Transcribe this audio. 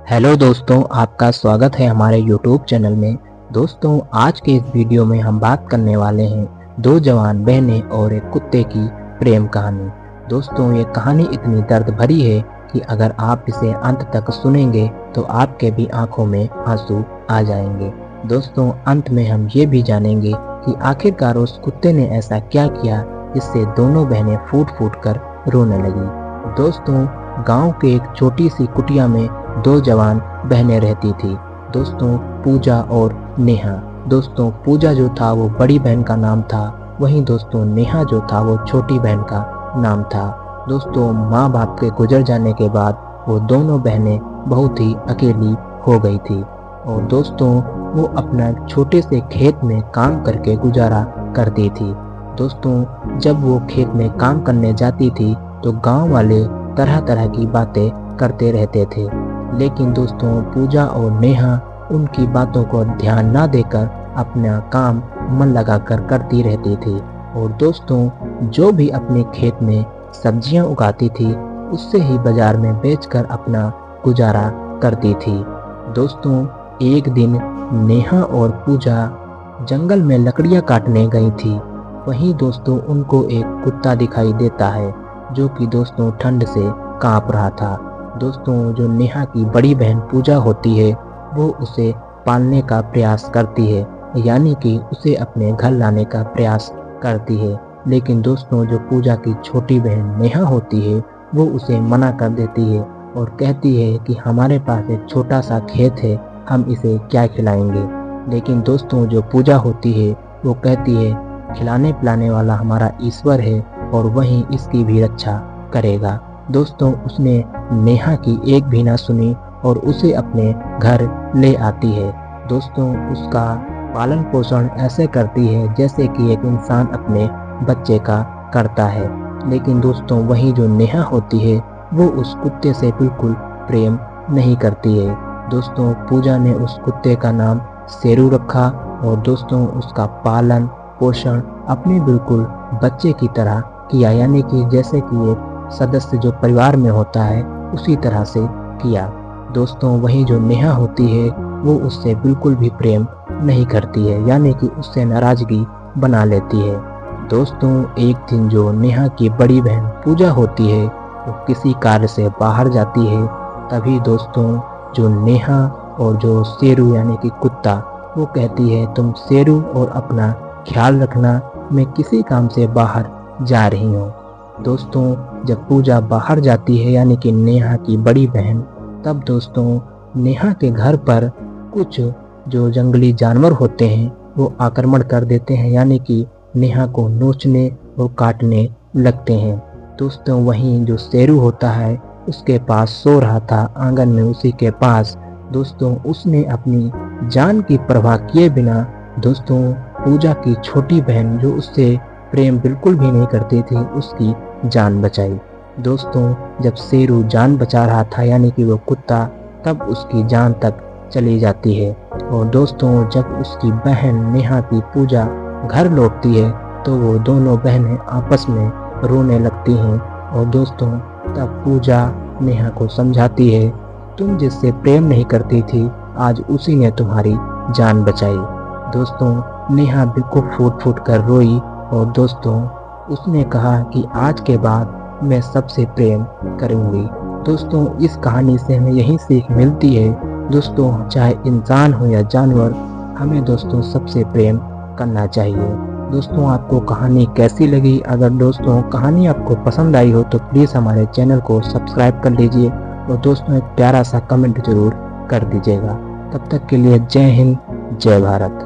Hello दोस्तों, आपका स्वागत है हमारे YouTube चैनल में। दोस्तों, आज के इस वीडियो में हम बात करने वाले हैं दो जवान बहनें और एक कुत्ते की प्रेम कहानी। दोस्तों, ये कहानी इतनी दर्द भरी है कि अगर आप इसे अंत तक सुनेंगे तो आपके भी आंखों में आंसू आ जाएंगे। दोस्तों, अंत में हम ये भी जानेंगे कि आखिरकार उस कुत्ते ने ऐसा क्या किया जिससे दोनों बहनें फूट फूट कर रोने लगी। दोस्तों, गांव के एक छोटी सी कुटिया में दो जवान बहनें रहती थी। दोस्तों, पूजा और नेहा। दोस्तों, पूजा जो था वो बड़ी बहन का नाम था, वहीं दोस्तों नेहा जो था वो छोटी बहन का नाम था। दोस्तों, माँ बाप के गुजर जाने के बाद वो दोनों बहनें बहुत ही अकेली हो गई थी और दोस्तों वो अपना छोटे से खेत में काम करके गुजारा करती थी। दोस्तों, जब वो खेत में काम करने जाती थी तो गांव वाले तरह तरह की बातें करते रहते थे, लेकिन दोस्तों पूजा और नेहा उनकी बातों को ध्यान ना देकर अपना काम मन लगाकर करती रहती थी और दोस्तों जो भी अपने खेत में सब्जियां उगाती थी उससे ही बाजार में बेचकर अपना गुजारा करती थी। दोस्तों, एक दिन नेहा और पूजा जंगल में लकड़ियां काटने गई थी। वहीं दोस्तों उनको एक कुत्ता दिखाई देता है जो कि दोस्तों ठंड से कांप रहा था। दोस्तों, जो नेहा की बड़ी बहन पूजा होती है वो उसे पालने का प्रयास करती है, यानी कि उसे अपने घर लाने का प्रयास करती है, लेकिन दोस्तों जो पूजा की छोटी बहन नेहा होती है वो उसे मना कर देती है और कहती है कि हमारे पास एक छोटा सा खेत है, हम इसे क्या खिलाएंगे। लेकिन दोस्तों जो पूजा होती है वो कहती है खिलाने पिलाने वाला हमारा ईश्वर है और वही इसकी भी रक्षा करेगा। दोस्तों, उसने नेहा की एक भी ना सुनी और उसे अपने घर ले आती है। दोस्तों, उसका पालन पोषण ऐसे करती है जैसे कि एक इंसान अपने बच्चे का करता है, लेकिन दोस्तों वही जो नेहा होती है वो उस कुत्ते से बिल्कुल प्रेम नहीं करती है। दोस्तों, पूजा ने उस कुत्ते का नाम शेरू रखा और दोस्तों उसका पालन पोषण अपने बिल्कुल बच्चे की तरह किया, यानी कि जैसे कि एक सदस्य जो परिवार में होता है उसी तरह से किया। दोस्तों, वही जो नेहा होती है वो उससे बिल्कुल भी प्रेम नहीं करती है, यानी कि उससे नाराजगी बना लेती है। दोस्तों, एक दिन जो नेहा की बड़ी बहन पूजा होती है वो किसी कार्य से बाहर जाती है। तभी दोस्तों जो नेहा और जो शेरू यानी कि कुत्ता वो कहती है तुम शेरू और अपना ख्याल रखना, मैं किसी काम से बाहर जा रही हूँ। दोस्तों, जब पूजा बाहर जाती है यानी कि नेहा की बड़ी बहन, तब दोस्तों नेहा के घर पर कुछ जो जंगली जानवर होते हैं वो आक्रमण कर देते हैं, यानी कि नेहा को नोचने और काटने लगते हैं। दोस्तों, वहीं जो शेरू होता है उसके पास सो रहा था आंगन में उसी के पास। दोस्तों, उसने अपनी जान की परवाह किए बिना दोस्तों पूजा की छोटी बहन जो उससे प्रेम बिल्कुल भी नहीं करती थी उसकी जान बचाई। दोस्तों, जब शेरू जान बचा रहा था यानी कि वो कुत्ता, तब उसकी जान तक चली जाती है और दोस्तों जब उसकी बहन नेहा की पूजा घर लौटती है तो वो दोनों बहनें आपस में रोने लगती हैं और दोस्तों तब पूजा नेहा को समझाती है तुम जिससे प्रेम नहीं करती थी आज उसी ने तुम्हारी जान बचाई। दोस्तों, नेहा बिल्कुल फूट फूट कर रोई और दोस्तों उसने कहा कि आज के बाद मैं सबसे प्रेम करूंगी। दोस्तों, इस कहानी से हमें यही सीख मिलती है दोस्तों चाहे इंसान हो या जानवर, हमें दोस्तों सबसे प्रेम करना चाहिए। दोस्तों, आपको कहानी कैसी लगी? अगर दोस्तों कहानी आपको पसंद आई हो तो प्लीज़ हमारे चैनल को सब्सक्राइब कर लीजिए और दोस्तों एक प्यारा सा कमेंट जरूर कर दीजिएगा। तब तक के लिए जय हिंद, जय भारत।